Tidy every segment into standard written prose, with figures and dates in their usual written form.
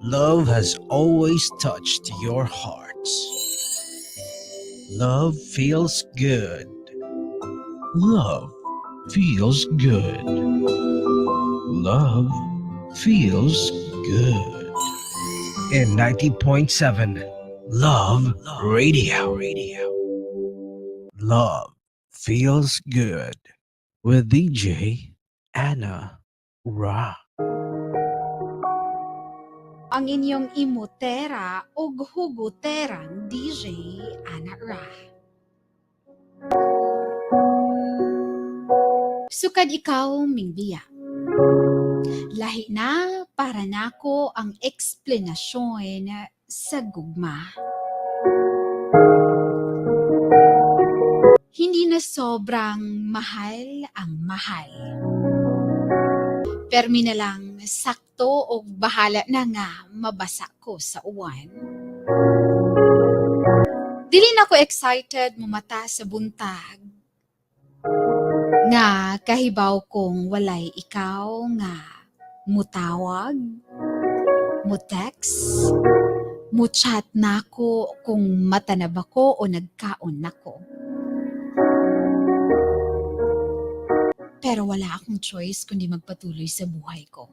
Love has always touched your hearts. Love feels good. Love feels good. Love feels good. In 90.7 Love Radio. Love feels good with DJ Anna Ra. Ang inyong imutera o huguterang DJ Ana Ra. Sukad ikaw mingbiya. Lahi na para nako ang eksplenasyon sa gugma. Hindi na sobrang mahal ang mahal. Permi na lang sakto o bahala na nga mabasa ko sa uwan. Dili na ko excited mumata sa buntag. Nga kahibaw kong walay ikaw nga mutawag, mutext, muchat na ko kung matanab ako o nagkaon nako. Pero wala akong choice kundi magpatuloy sa buhay ko.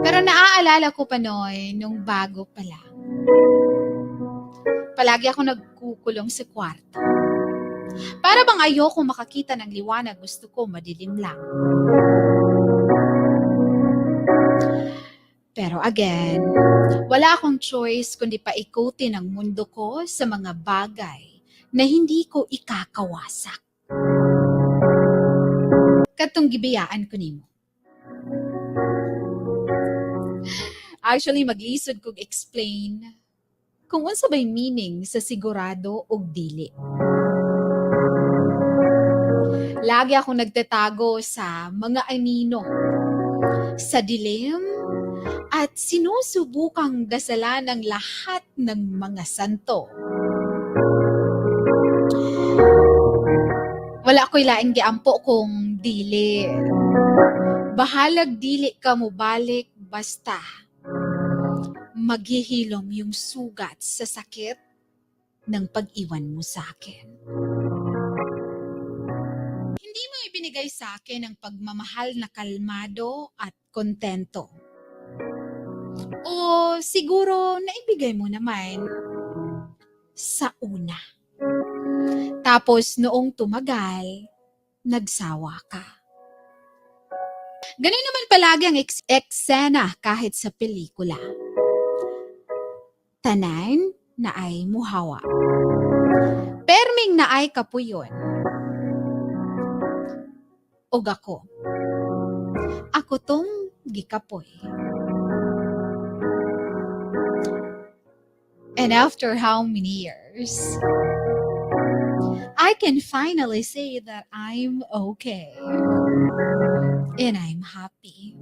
Pero naaalala ko pa noon, nung bago pa lang. Palagi ako nagkukulong sa kwarto. Para bang ayoko makakita ng liwanag, gusto ko madilim lang. Pero again, wala akong choice kundi paikutin ang mundo ko sa mga bagay na hindi ko ikakawasak. Katong gibiyaan ko nimo. Actually, maglisod kong explain kung unsa bay meaning sa sigurado og dili. Lagi akong nagtatago sa mga anino, sa dilim, at sinusubukang dasalan ang lahat ng mga santo. Wala ko'y laing giampo kung dili. Bahalag dili ka mo balik basta maghihilom yung sugat sa sakit ng pag-iwan mo sa akin. Hindi mo ibinigay sa akin ang pagmamahal na kalmado at kontento. O siguro naibigay mo naman sa una. Tapos noong tumagal, nagsawa ka. Ganun naman palagi ang eksena kahit sa pelikula. Tanan na ay muhawa. Perming na ay kapuyon. Og ako. Ako tong gikapoy. And after how many years, I can finally say that I'm okay. And I'm happy.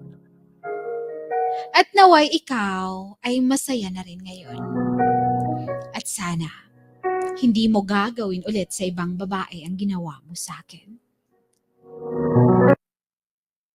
At naway ikaw ay masaya na rin ngayon. At sana, hindi mo gagawin ulit sa ibang babae ang ginawa mo sa akin.